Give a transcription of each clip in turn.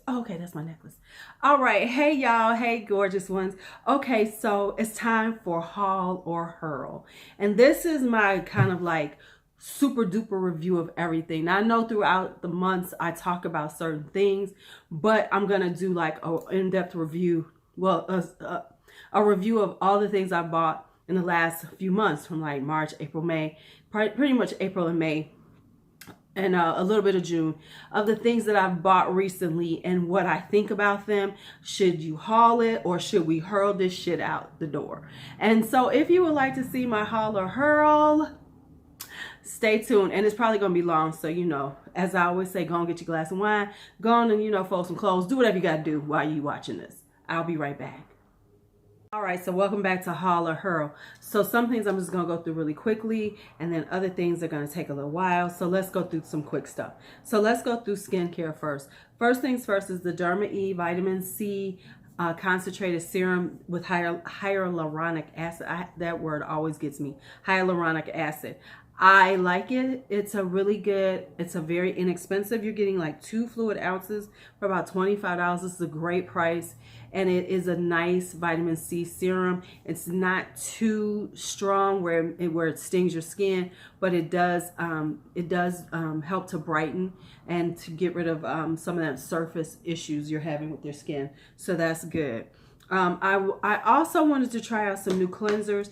Oh, okay, that's my necklace. All right, hey y'all, hey gorgeous ones. Okay, so it's time for haul or hurl, and this is my kind of like super duper review of everything. Now I know throughout the months I talk about certain things, but I'm gonna do like a in-depth review. Well, a review of all the things I bought in the last few months, from like March, April, May, pretty much April and May, and a little bit of June, of the things that I've bought recently and what I think about them. Should you haul it or should we hurl this shit out the door? And so if you would like to see my haul or hurl, stay tuned. And it's probably gonna be long, so you know, as I always say, go and get your glass of wine, go on and, you know, fold some clothes, do whatever you gotta do while you watching this. I'll be right back. All right, so welcome back to Haul or Hurl. So some things I'm just gonna go through really quickly, and then other things are gonna take a little while. So let's go through some quick stuff. So let's go through skincare first. First things first is the Derma E Vitamin C concentrated serum with hyaluronic acid. That word always gets me. Hyaluronic acid. I like it. It's a really good, it's a very inexpensive. You're getting like 2 fluid ounces for about $25. This is a great price. And it is a nice vitamin C serum. It's not too strong where it stings your skin, but it does help to brighten and to get rid of some of that surface issues you're having with your skin. So that's good. I also wanted to try out some new cleansers,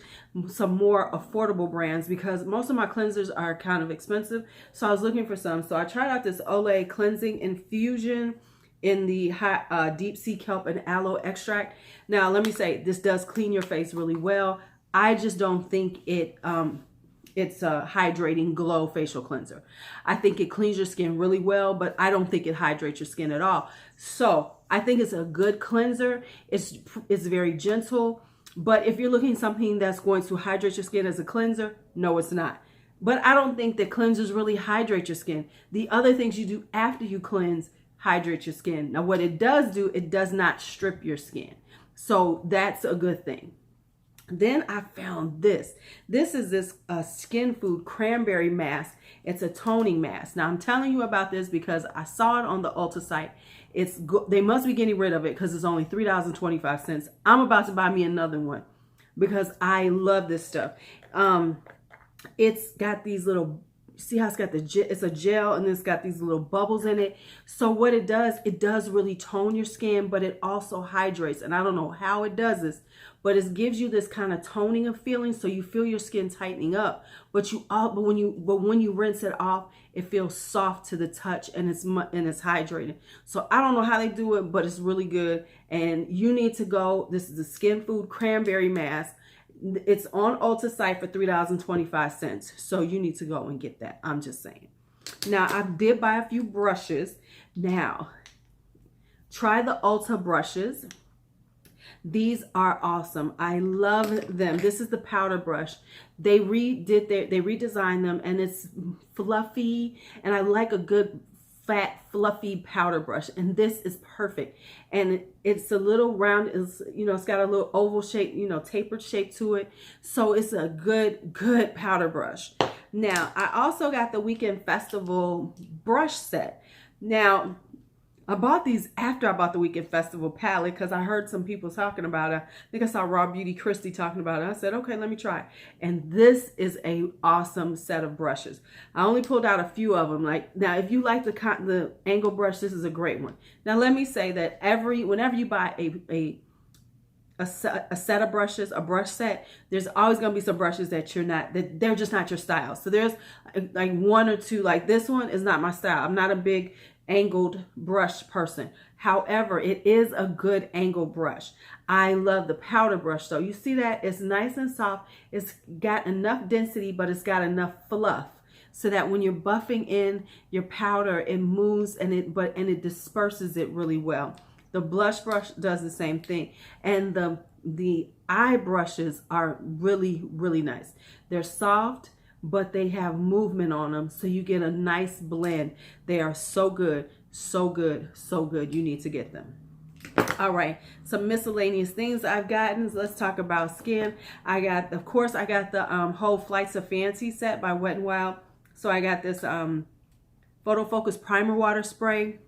some more affordable brands, because most of my cleansers are kind of expensive. So I was looking for some. So I tried out this Olay cleansing infusion in the deep sea kelp and aloe extract. Now let me say, this does clean your face really well. I just don't think it's a hydrating glow facial cleanser. I think it cleans your skin really well, but I don't think it hydrates your skin at all. So I think it's a good cleanser. It's very gentle, but if you're looking something that's going to hydrate your skin as a cleanser, no, it's not. But I don't think that cleansers really hydrate your skin. The other things you do after you cleanse hydrate your skin. Now what it does do, it does not strip your skin. So that's a good thing. Then I found this. This is this Skinfood cranberry mask. It's a toning mask. Now I'm telling you about this because I saw it on the Ulta site. They must be getting rid of it because it's only $3.25. I'm about to buy me another one because I love this stuff. It's got these little, see how it's got it's a gel and it's got these little bubbles in it. So what it does really tone your skin, but it also hydrates. And I don't know how it does this, but it gives you this kind of toning of feeling. So you feel your skin tightening up, but when you rinse it off, it feels soft to the touch and it's hydrated. So I don't know how they do it, but it's really good. And you need to go. This is the Skinfood cranberry mask. It's on Ulta site for $3.25. So you need to go and get that. I'm just saying. Now, I did buy a few brushes. Now, try the Ulta brushes. These are awesome. I love them. This is the powder brush. They redesigned them and it's fluffy, and I like a good fat fluffy powder brush, and this is perfect. And it's a little round, it's got a little oval shape, tapered shape to it. So it's a good powder brush. Now I also got the Weekend Festival brush set. Now I bought these after I bought the Weekend Festival palette because I heard some people talking about it. I think I saw Raw Beauty Christy talking about it. I said, okay, let me try it. And this is a awesome set of brushes. I only pulled out a few of them. Now, if you like the angle brush, this is a great one. Now, let me say that whenever you buy a set of brushes, a brush set, there's always going to be some brushes that they're just not your style. So there's like one or two, like this one is not my style. I'm not a big angled brush person. However, it is a good angle brush. I love the powder brush though. You see that? It's nice and soft. It's got enough density, but it's got enough fluff so that when you're buffing in your powder, it moves and it disperses it really well. The blush brush does the same thing. And the eye brushes are really, really nice. They're soft, but they have movement on them, so you get a nice blend. They are so good, so good, so good. You need to get them. All right, some miscellaneous things I've gotten. Let's talk about skin. Of course, I got the whole Flights of Fancy set by WetNWild. So I got this Photofocus Primer Water Spray.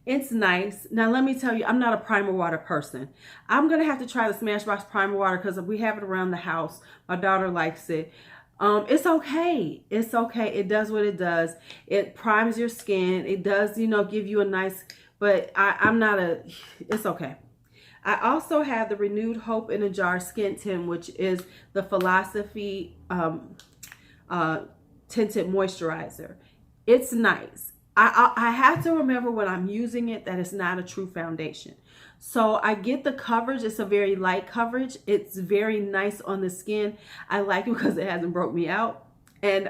It's nice. Now, let me tell you, I'm not a primer water person. I'm going to have to try the Smashbox primer water because we have it around the house. My daughter likes it. It's okay. It's okay. It does what it does. It primes your skin. It does, you know, give you a nice, but I'm not it's okay. I also have the Renewed Hope in a Jar Skin Tint, which is the Philosophy Tinted Moisturizer. It's nice. I have to remember when I'm using it that it's not a true foundation. So I get the coverage. It's a very light coverage. It's very nice on the skin. I like it because it hasn't broke me out. And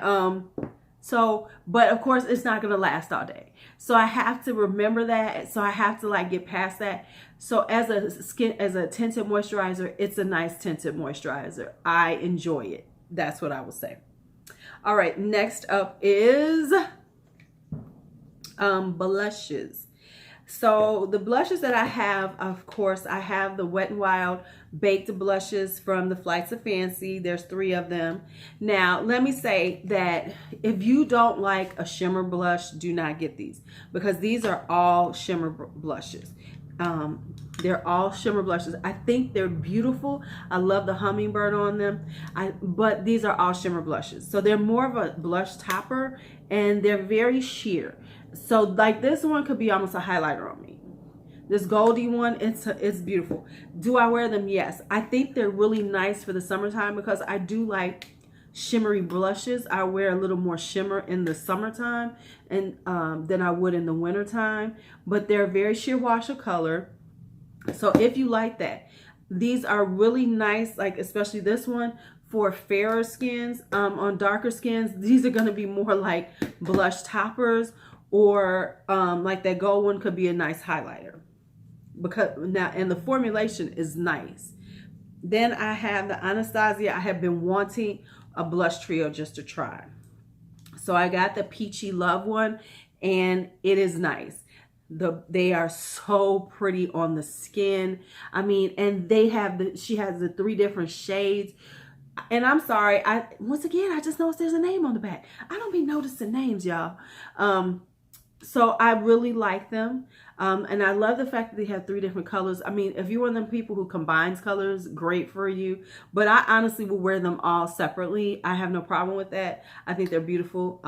but of course it's not going to last all day. So I have to remember that. So I have to like get past that. So as a tinted moisturizer, it's a nice tinted moisturizer. I enjoy it. That's what I will say. All right, next up is blushes. So the blushes that I have, of course, I have the Wet n Wild baked blushes from the Flights of Fancy. There's 3 of them. Now, let me say that if you don't like a shimmer blush, do not get these, because these are all shimmer blushes. They're all shimmer blushes. I think they're beautiful. I love the hummingbird on them. But these are all shimmer blushes. So they're more of a blush topper, and they're very sheer. So like this one could be almost a highlighter on me. This goldy one, it's beautiful. Do I wear them? Yes. I think they're really nice for the summertime because I do like shimmery blushes. I wear a little more shimmer in the summertime and than I would in the wintertime. But they're very sheer wash of color. So if you like that, these are really nice, like especially this one for fairer skins. On darker skins, these are going to be more like blush toppers, or like that gold one could be a nice highlighter. And the formulation is nice. Then I have the Anastasia. I have been wanting a blush trio just to try. So I got the Peachy Love one, and it is nice. They are so pretty on the skin. I mean, and she has the 3 different shades. And I'm sorry, once again, I just noticed there's a name on the back. I don't be noticing names, y'all. So I really like them. And I love the fact that they have 3 different colors. I mean, if you're one of them people who combines colors, great for you. But I honestly will wear them all separately. I have no problem with that. I think they're beautiful.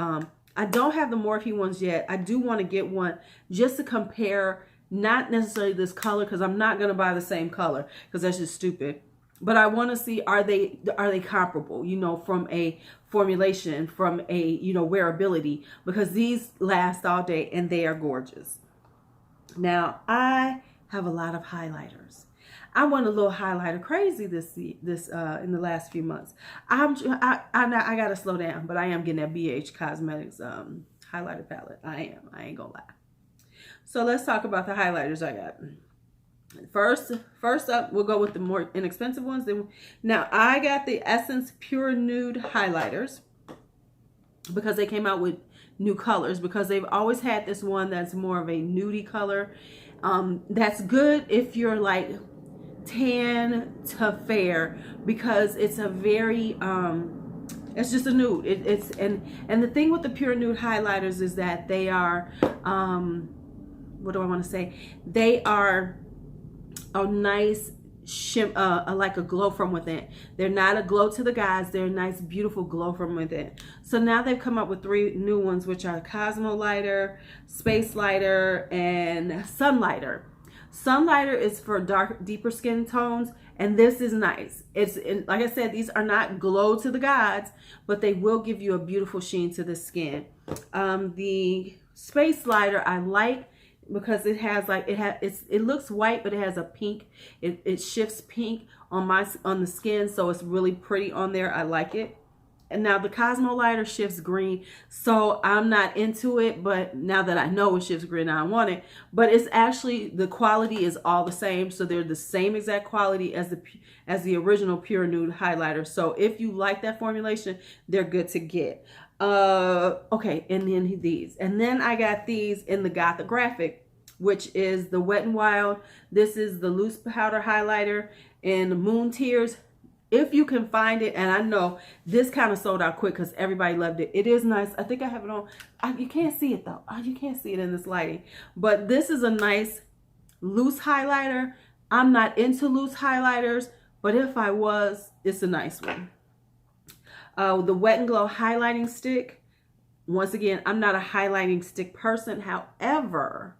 I don't have the Morphe ones yet. I do want to get one just to compare, not necessarily this color, because I'm not going to buy the same color because that's just stupid. But I want to see, are they comparable, you know, from a formulation, from a, you know, wearability, because these last all day and they are gorgeous. Now, I have a lot of highlighters. I went a little highlighter crazy this in the last few months. I got to slow down, but I am getting that BH Cosmetics highlighter palette. I ain't gonna lie. So let's talk about the highlighters I got. First up, we'll go with the more inexpensive ones. Now, I got the Essence Pure Nude highlighters because they came out with new colors, because they've always had this one that's more of a nudie color. That's good if you're like tan to fair, because it's a very it's just a nude. And the thing with the Pure Nude highlighters is that they are what do I want to say? They are a nice like a glow from within. They're not a glow to the guys. They're a nice, beautiful glow from within. So now they've come up with 3 new ones, which are Cosmo Lighter, Space Lighter, and Sunlighter. Sunlighter is for deeper skin tones, and this is nice. Like I said, these are not glow to the gods, but they will give you a beautiful sheen to the skin. The Space Lighter I like because it has like it looks white, but it has a pink. It shifts pink on the skin, so it's really pretty on there. I like it. And now the Cosmo Lighter shifts green, so I'm not into it, but now that I know it shifts green, I want it. But it's actually, the quality is all the same, so they're the same exact quality as the original Pure Nude highlighter. So if you like that formulation, they're good to get. Okay, and then these. And then I got these in the Goth A-Graphic, which is the Wet n Wild. This is the loose powder highlighter in Moon Tears. If you can find it, and I know this kind of sold out quick because everybody loved it. It is nice. I think I have it on. You can't see it though. You can't see it in this lighting. But this is a nice loose highlighter. I'm not into loose highlighters, but if I was, it's a nice one. The Wet n Glow highlighting stick. Once again, I'm not a highlighting stick person. However,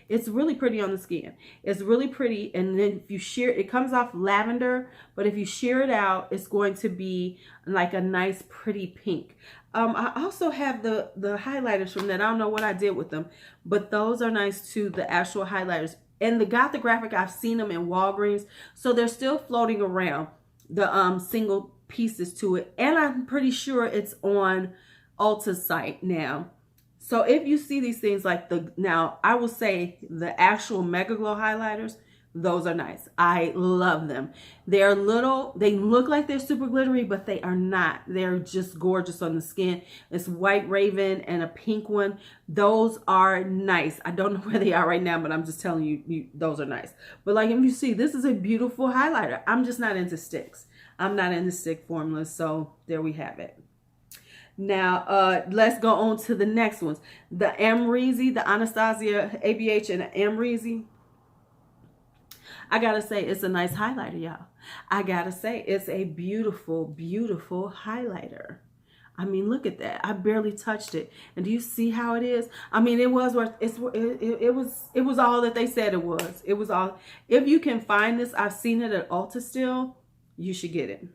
it's really pretty on the skin. It's really pretty. And then if you shear it, comes off lavender, but if you shear it out, it's going to be like a nice, pretty pink. I also have the highlighters from that. I don't know what I did with them, but those are nice too, the actual highlighters. And the Goth A-Graphic, I've seen them in Walgreens, so they're still floating around, the single pieces to it. And I'm pretty sure it's on Ulta's site now. So if you see these things like now I will say the actual MegaGlo highlighters, those are nice. I love them. They're little, they look like they're super glittery, but they are not. They're just gorgeous on the skin. It's White Raven and a pink one. Those are nice. I don't know where they are right now, but I'm just telling you, those are nice. But like if you see, this is a beautiful highlighter. I'm just not into sticks. I'm not into stick formulas, so there we have it. Now, let's go on to the next ones. The Amrezy, the Anastasia, ABH, and Amrezy. I gotta say, it's a nice highlighter, y'all. I gotta say, it's a beautiful, beautiful highlighter. I mean, look at that. I barely touched it. And do you see how it is? I mean, it was worth, it was all that they said it was. It was all. If you can find this, I've seen it at Ulta still, you should get it.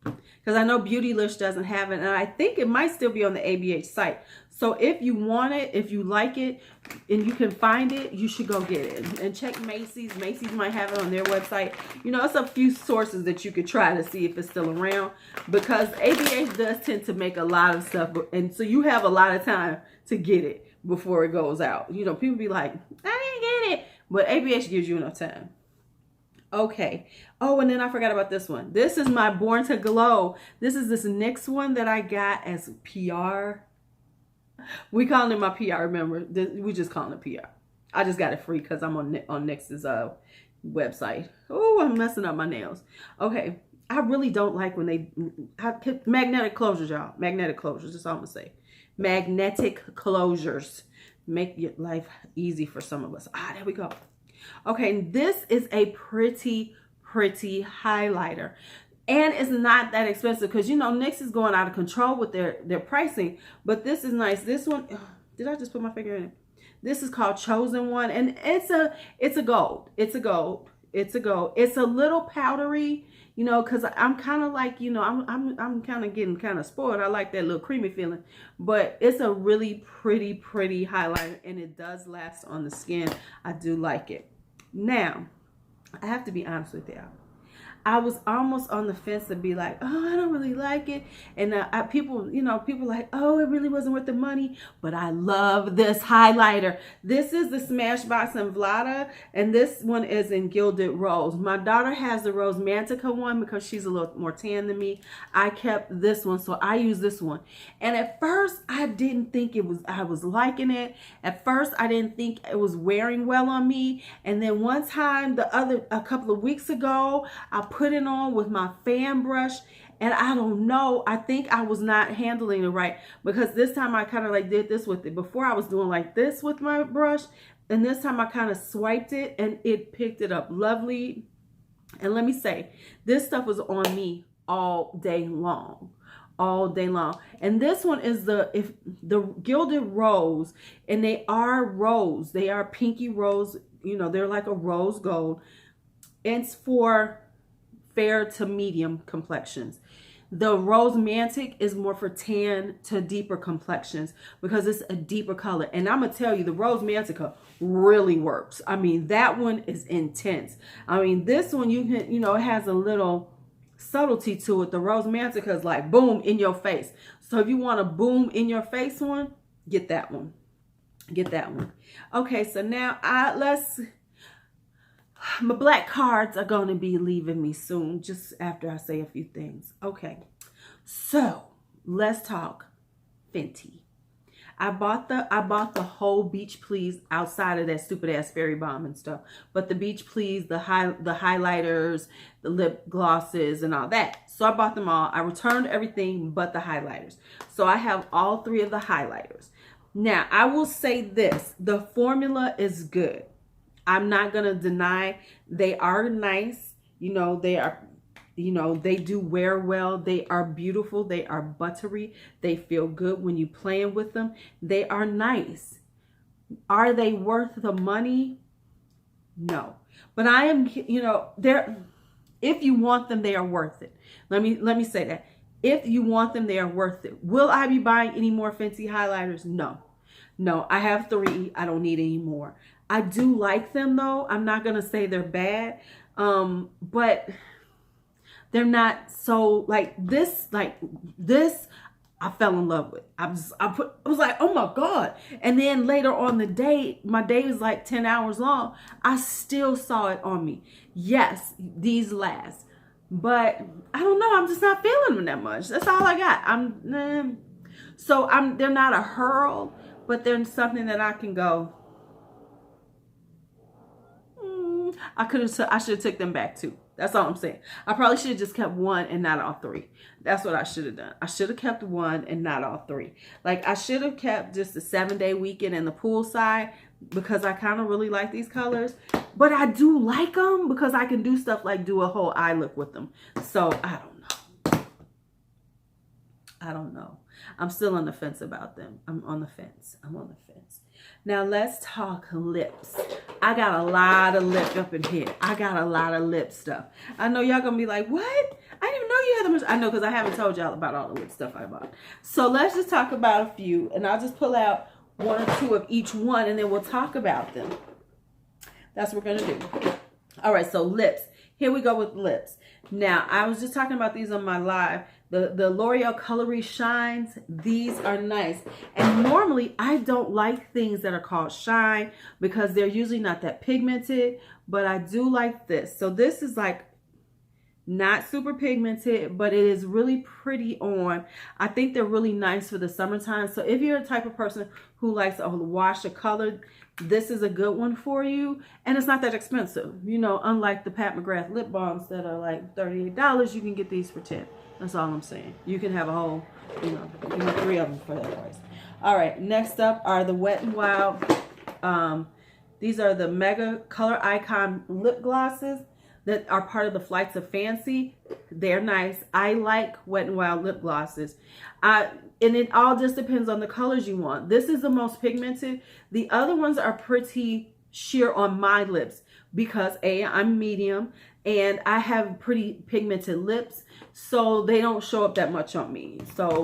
Because I know Beautylish doesn't have it, and I think it might still be on the ABH site. So if you want it, if you like it, and you can find it, you should go get it. And check Macy's. Macy's might have it on their website. You know, it's a few sources that you could try to see if it's still around. Because ABH does tend to make a lot of stuff, and so you have a lot of time to get it before it goes out. You know, people be like, I didn't get it. But ABH gives you enough time. Okay. Oh, and then I forgot about this one. This is my Born to Glow. This is this NYX one that I got as PR. We calling it my PR, remember? We just calling it PR. I just got it free because I'm on NYX's website. Oh, I'm messing up my nails. Okay. I really don't like when they... magnetic closures, y'all. Magnetic closures. That's all I'm going to say. Magnetic closures. Make your life easy for some of us. There we go. Okay, this is a pretty highlighter. And it's not that expensive because, you know, NYX is going out of control with their pricing. But this is nice. This one, did I just put my finger in it? This is called Chosen One. And it's a gold. It's a gold. It's a gold. It's a little powdery, you know, because I'm kind of like, you know, I'm kind of getting kind of spoiled. I like that little creamy feeling. But it's a really pretty highlighter. And it does last on the skin. I do like it. Now, I have to be honest with you. I was almost on the fence to be like, oh, I don't really like it. And people, you know, people like, oh, it really wasn't worth the money. But I love this highlighter. This is the Smashbox and Vlada. And this one is in Gilded Rose. My daughter has the Rose Mantica one because she's a little more tan than me. I kept this one, so I use this one. And at first, I didn't think I was liking it. At first, I didn't think it was wearing well on me. And then one time, a couple of weeks ago, I put it on with my fan brush, and I don't know, I think I was not handling it right, because this time I kind of like did this with it. Before I was doing like this with my brush, and this time I kind of swiped it and it picked it up lovely. And let me say, this stuff was on me all day long. And this one is the Gilded Rose, and they are rose. They are pinky rose, you know, they're like a rose gold. It's for fair to medium complexions. The Rose Mantic is more for tan to deeper complexions because it's a deeper color. And I'm going to tell you, the Rose Mantica really works. I mean, that one is intense. I mean, this one, you know, it has a little subtlety to it. The Rose Mantica is like boom in your face. So if you want a boom in your face one, get that one. Get that one. Okay, so now my black cards are going to be leaving me soon, just after I say a few things. Okay, so let's talk Fenty. I bought the whole Beach Please outside of that stupid ass fairy bomb and stuff. But the Beach Please, the highlighters, the lip glosses and all that. So I bought them all. I returned everything but the highlighters. So I have all 3 of the highlighters. Now, I will say this, the formula is good. I'm not going to deny they are nice. You know, they do wear well. They are beautiful. They are buttery. They feel good when you playing with them. They are nice. Are they worth the money? No. But I am, you know, if you want them, they are worth it. Let me say that. If you want them, they are worth it. Will I be buying any more Fenty highlighters? No. No, I have 3. I don't need any more. I do like them though. I'm not going to say they're bad. But they're not so like this I fell in love with. I was like, oh my God. And then later on the day, my day was like 10 hours long. I still saw it on me. Yes, these last. But I don't know. I'm just not feeling them that much. That's all I got. They're not a Hurl, but they're something that I can go. I should have took them back too. That's all I'm saying. I probably should have just kept 1 and not all 3. That's what I should have done. I should have kept 1 and not all 3. Like I should have kept just the 7-day weekend in the poolside because I kind of really like these colors. But I do like them because I can do stuff like do a whole eye look with them. So I don't know. I'm still on the fence about them. I'm on the fence. Now let's talk lips. I got a lot of lip up in here. I got a lot of lip stuff. I know y'all gonna be like, what? I didn't even know you had that much. I know because I haven't told y'all about all the lip stuff I bought. So let's just talk about a few and I'll just pull out 1 or 2 of each one and then we'll talk about them. That's what we're gonna do. All right, so lips. Here we go with lips. Now, I was just talking about these on my live. The L'Oreal Colourpop Shines, these are nice. And normally, I don't like things that are called shine because they're usually not that pigmented, but I do like this. So this is like not super pigmented, but it is really pretty on. I think they're really nice for the summertime. So if you're the type of person who likes to wash a color, this is a good one for you. And it's not that expensive. You know, unlike the Pat McGrath lip balms that are like $38, you can get these for $10. That's all I'm saying. You can have a whole, you know, you can have 3 of them for that price. All right, next up are the Wet n Wild. These are the Mega Color Icon lip glosses that are part of the Flights of Fancy. They're nice. I like Wet n Wild lip glosses. And it all just depends on the colors you want. This is the most pigmented. The other ones are pretty sheer on my lips because I'm medium and I have pretty pigmented lips, so they don't show up that much on me. So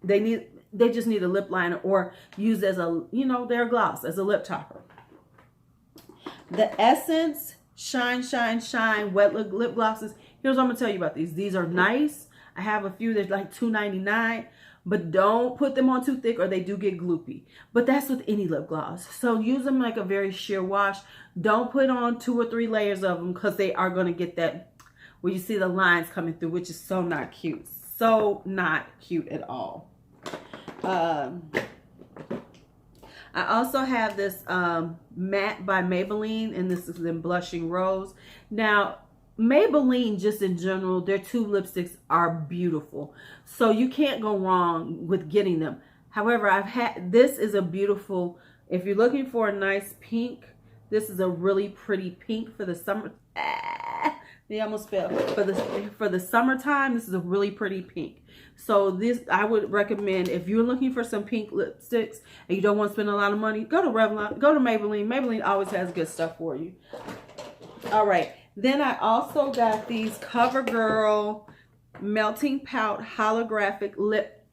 they just need a lip liner or use as a, you know, their gloss as a lip topper. The Essence Shine Shine Shine wet lip glosses. Here's what I'm gonna tell you about these. These are nice. I have a few that's like $2.99, but don't put them on too thick or they do get gloopy. But that's with any lip gloss. So use them like a very sheer wash. Don't put on 2 or 3 layers of them because they are gonna get that where you see the lines coming through, which is so not cute. So not cute at all. I also have this matte by Maybelline, and this is in Blushing Rose. Now, Maybelline, just in general, their tube lipsticks are beautiful. So you can't go wrong with getting them. However, this is a beautiful, if you're looking for a nice pink, this is a really pretty pink for the summer. They almost fell. For the summertime, this is a really pretty pink. So this, I would recommend if you're looking for some pink lipsticks and you don't want to spend a lot of money, go to Revlon, go to Maybelline. Maybelline always has good stuff for you. All right. Then I also got these CoverGirl Melting Pout Holographic Lip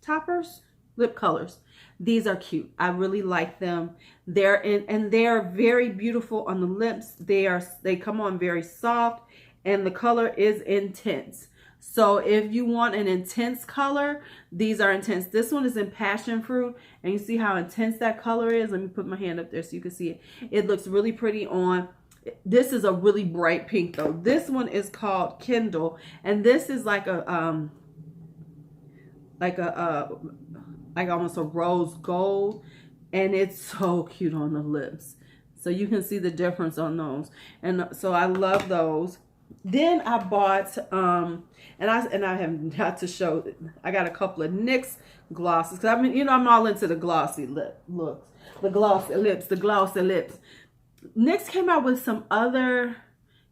Toppers, lip colors. These are cute. I really like them. They're very beautiful on the lips. They come on very soft, and the color is intense. So if you want an intense color, these are intense. This one is in Passion Fruit, and you see how intense that color is. Let me put my hand up there so you can see it. It looks really pretty on. This is a really bright pink though. This one is called Kindle, and this is like a like almost a rose gold, and it's so cute on the lips. So you can see the difference on those. And so I love those. Then I bought, and I have got to show, I got a couple of NYX glosses. Because I mean, you know, I'm all into the glossy looks. The glossy lips. NYX came out with some other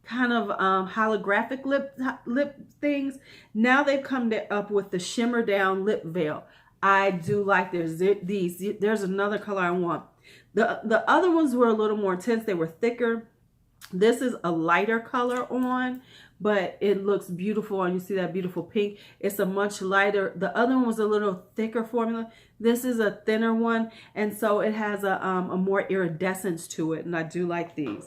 kind of holographic lip things. Now they've come up with the Shimmer Down Lip Veil. I do like these. There's another color I want. The other ones were a little more intense. They were thicker. This is a lighter color on, but it looks beautiful, and you see that beautiful pink. It's a much lighter. The other one was a little thicker formula. This is a thinner one, and so it has a more iridescence to it, and I do like these.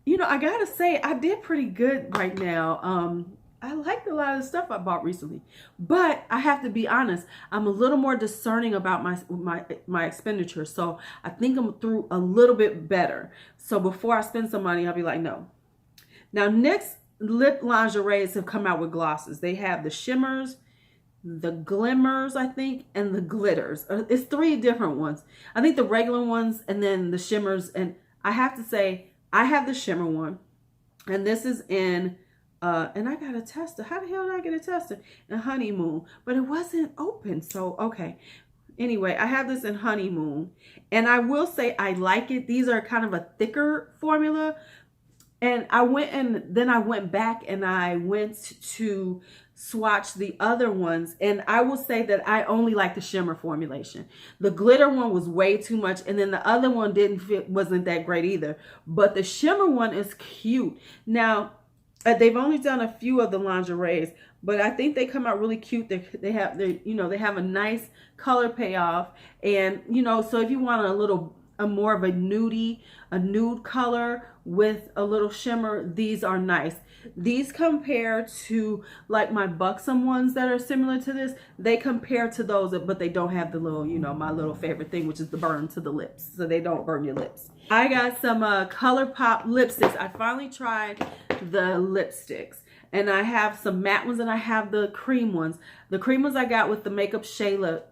You know, I gotta say, I did pretty good right now. I liked a lot of the stuff I bought recently, but I have to be honest, I'm a little more discerning about my expenditure. So I think I'm through a little bit better. So before I spend some money, I'll be like, no. Now, NYX lip lingeries have come out with glosses. They have the shimmers, the glimmers, I think, and the glitters. It's 3 different ones. I think the regular ones and then the shimmers. And I have to say, I have the shimmer one, and this is in and I got a tester. How the hell did I get a tester? In Honeymoon, but it wasn't open. So, okay. Anyway, I have this in Honeymoon, and I will say I like it. These are kind of a thicker formula. And I went back and I went to swatch the other ones, and I will say that I only like the shimmer formulation. The glitter one was way too much, and then the other one wasn't that great either. But the shimmer one is cute. Now, they've only done a few of the lingeries, but I think they come out really cute. They have a nice color payoff, and so if you want a more of a nude color with a little shimmer, these are nice. These compare to like my Buxom ones that are similar to this. They compare to those, but they don't have the little, my little favorite thing, which is the burn to the lips. So they don't burn your lips. I got some Colourpop lipsticks. I finally tried the lipsticks, and I have some matte ones and I have the cream ones. The cream ones I got with the Makeup Shayla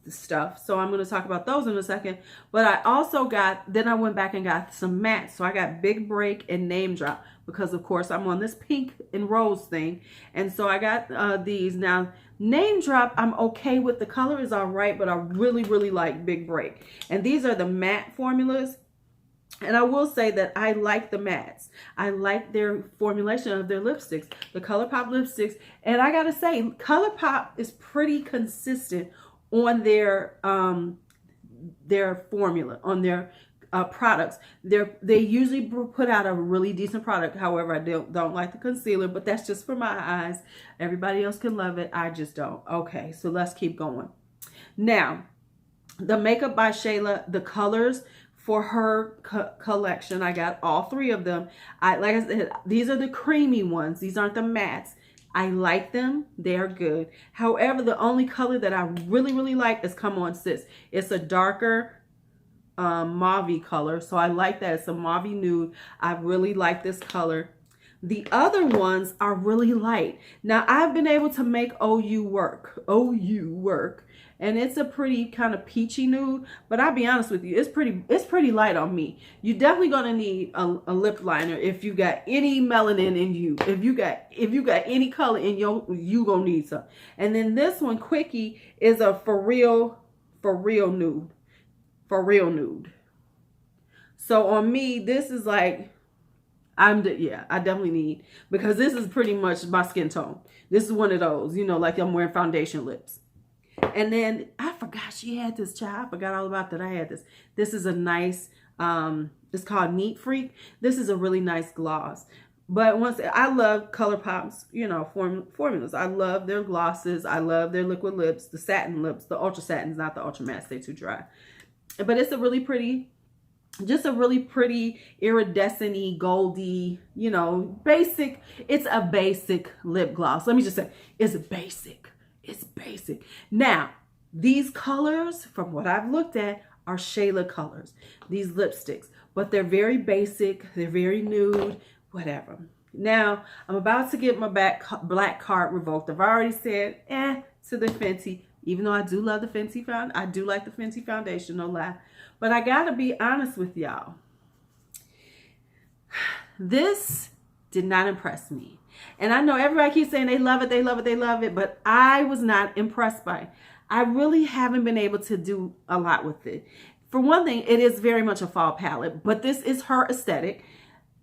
stuff, so I'm going to talk about those in a second. But I also then I went back and got some mattes. So I got Big Break and Name Drop, because of course I'm on this pink and rose thing, and so I got these. Now, Name Drop, I'm okay with. The color is all right, but I really like Big Break, and these are the matte formulas. And I will say that I like the mattes. I like their formulation of their lipsticks, the Colourpop lipsticks. And I gotta say, Colourpop is pretty consistent on their formula, on their products. They usually put out a really decent product. However, I don't like the concealer, but that's just for my eyes. Everybody else can love it. I just don't. Okay, so let's keep going. Now, the Makeup by Shayla, the colors for her collection, I got all 3 of them. Like I said, these are the creamy ones. These aren't the mattes. I like them. They're good. However, the only color that I really like is Come On Sis. It's a darker mauve color, so I like that. It's a mauve nude. I really like this color. The other ones are really light. Now, I've been able to make OU work, and it's a pretty kind of peachy nude, but I'll be honest with you, it's pretty light on me. You're definitely gonna need a lip liner if you got any melanin in you. If you got any color in you gonna need some. And then this one, Quickie, is a for real nude. So on me, this is like, I definitely need, because this is pretty much my skin tone. This is one of those, like I'm wearing foundation lips. And then I forgot she had this, child. I forgot all about that. I had this. This is a nice, it's called Neat Freak. This is a really nice gloss. But I love Colourpop's, formulas. I love their glosses. I love their liquid lips, the satin lips, the ultra satins, not the ultra mattes. They're too dry. But it's a really pretty, just a really pretty iridescent-y, goldy, basic. It's a basic lip gloss. Let me just say, it's basic. It's basic. Now, these colors, from what I've looked at, are Shayla colors. These lipsticks. But they're very basic. They're very nude. Whatever. Now, I'm about to get my black card revoked. I've already said, to the Fenty. Even though I do love the Fenty I do like the Fenty foundation, no lie. But I gotta be honest with y'all. This did not impress me. And I know everybody keeps saying they love it, they love it, they love it, but I was not impressed by it. I really haven't been able to do a lot with it. For one thing, it is very much a fall palette, but this is her aesthetic.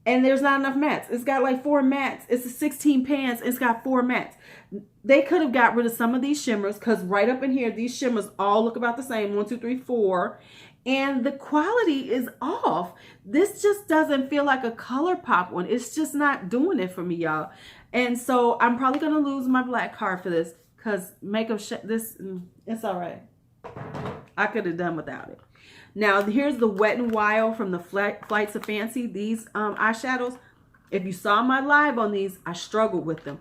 And there's not enough mattes. It's got like 4 mattes. It's a 16 pans. It's got 4 mattes. They could have got rid of some of these shimmers because right up in here, these shimmers all look about the same. 1, 2, 3, 4. And the quality is off. This just doesn't feel like a Colourpop one. It's just not doing it for me, y'all. And so I'm probably going to lose my black card for this because makeup, it's all right. I could have done without it. Now, here's the Wet n Wild from the Flights of Fancy. These eyeshadows, if you saw my live on these, I struggled with them.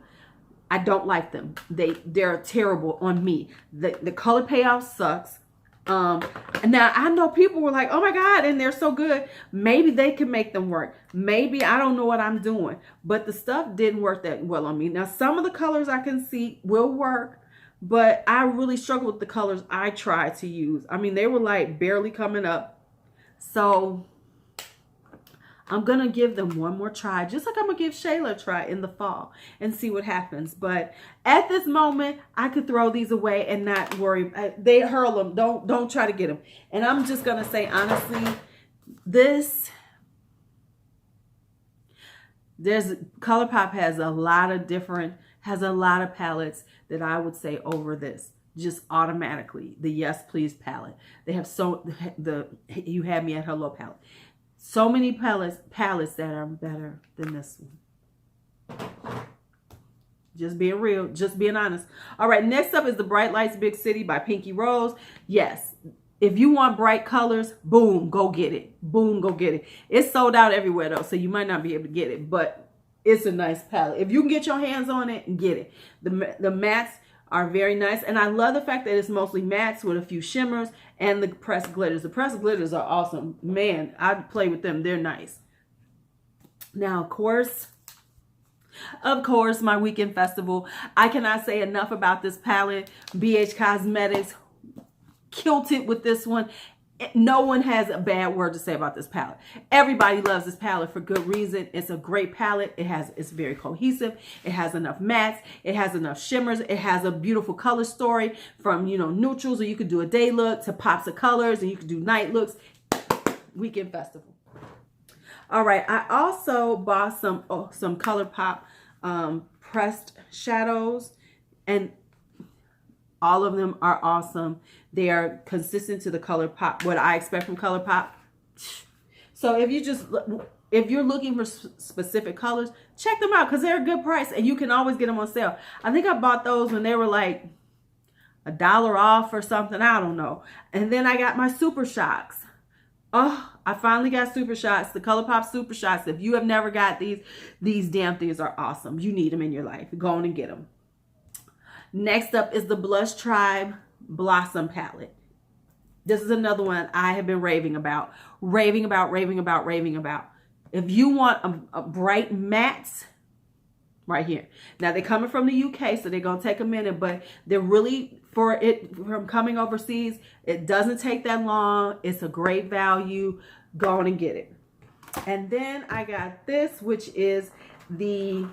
I don't like them. They're terrible on me. The color payoff sucks. Now, I know people were like, oh my God, and they're so good. Maybe they can make them work. Maybe I don't know what I'm doing. But the stuff didn't work that well on me. Now, some of the colors I can see will work. But I really struggled with the colors I tried to use. I mean, they were like barely coming up. So I'm going to give them one more try. Just like I'm going to give Shayla a try in the fall and see what happens. But at this moment, I could throw these away and not worry. They hurl them. Don't try to get them. And I'm just going to say, honestly, Colourpop has a lot of palettes that I would say over this, just automatically. The Yes Please palette. They have You Had Me at Hello palette. So many palettes that are better than this one. Just being real, just being honest. All right, next up is the Bright Lights Big City by Pinky Rose. Yes, if you want bright colors, boom, go get it. Boom, go get it. It's sold out everywhere though, so you might not be able to get it, but it's a nice palette. If you can get your hands on it, get it. The mattes are very nice. And I love the fact that it's mostly mattes with a few shimmers and the pressed glitters. The pressed glitters are awesome. Man, I'd play with them. They're nice. Now, of course, my weekend festival. I cannot say enough about this palette. BH Cosmetics killed it with this one. No one has a bad word to say about this palette. Everybody loves this palette for good reason. It's a great palette. It's very cohesive. It has enough mattes. It has enough shimmers. It has a beautiful color story from, neutrals, or you could do a day look, to pops of colors, and you could do night looks. Weekend festival. All right. I also bought some Colourpop pressed shadows, and all of them are awesome. They are consistent to the Colourpop, what I expect from Colourpop. So if you're looking for specific colors, check them out because they're a good price and you can always get them on sale. I think I bought those when they were like $1 off or something. I don't know. And then I got my Super Shocks. Oh, I finally got Super Shots, the Colourpop Super Shots. If you have never got these damn things are awesome. You need them in your life. Go on and get them. Next up is the Blush Tribe Blossom palette. This is another one I have been raving about. If you want a bright matte, right here. Now they're coming from the UK, so they're going to take a minute, but they're really, from coming overseas, it doesn't take that long. It's a great value. Go on and get it. And then I got this, which is the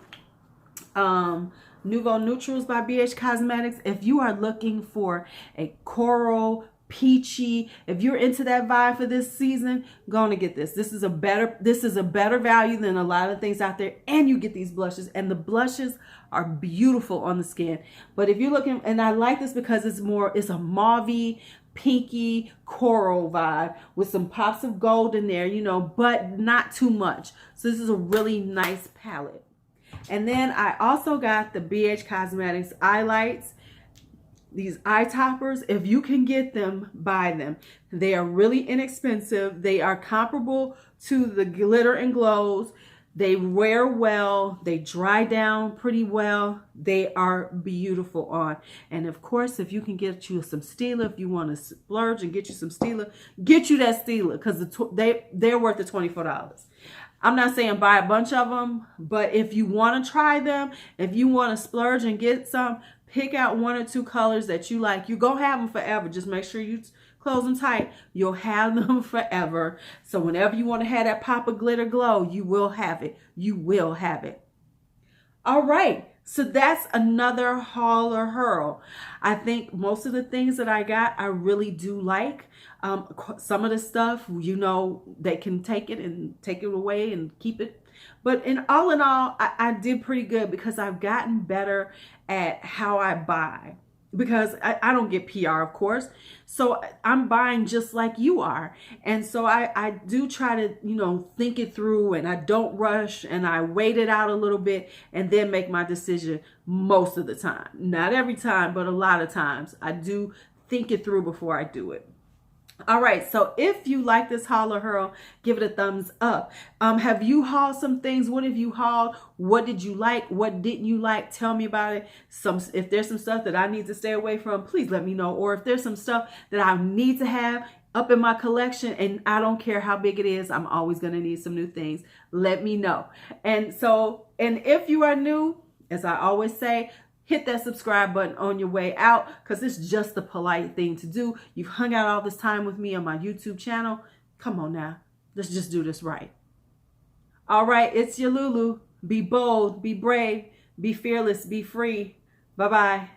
Nouveau Neutrals by BH Cosmetics. If you are looking for a coral, peachy, if you're into that vibe for this season, go on and get this. This is a better value than a lot of things out there, and you get these blushes, and the blushes are beautiful on the skin. But if you're looking, and I like this because it's a mauvey, pinky coral vibe with some pops of gold in there, but not too much. So this is a really nice palette. And then I also got the BH Cosmetics eye lights, these eye toppers. If you can get them, buy them. They are really inexpensive. They are comparable to the Glitter and Glows. They wear well. They dry down pretty well. They are beautiful on. And of course, if you can get you some Stila, if you want to splurge and get you some Stila, get you that Stila because they're worth the $24. I'm not saying buy a bunch of them, but if you want to try them, if you want to splurge and get some, Pick out 1 or 2 colors that you like. You're going to have them forever. Just make sure you close them tight. You'll have them forever. So whenever you want to have that pop of glitter glow, you will have it. You will have it. All right. So that's another haul or hurl. I think most of the things that I got, I really do like. Some of the stuff, you know, they can take it and take it away and keep it. But in all, I did pretty good because I've gotten better at how I buy. Because I don't get PR, of course. So I'm buying just like you are. And so I do try to, you know, think it through, and I don't rush, and I wait it out a little bit and then make my decision most of the time. Not every time, but a lot of times. I do think it through before I do it. All right, so if you like this haul or hurl, give it a thumbs up. Have you hauled some things? What have you hauled? What did you like? What didn't you like? Tell me about it. If there's some stuff that I need to stay away from, please let me know. Or if there's some stuff that I need to have up in my collection, and I don't care how big it is, I'm always going to need some new things, let me know. And if you are new, as I always say, hit that subscribe button on your way out, because it's just the polite thing to do. You've hung out all this time with me on my YouTube channel. Come on now. Let's just do this right. All right, it's your LuuLuu. Be bold, be brave, be fearless, be free. Bye-bye.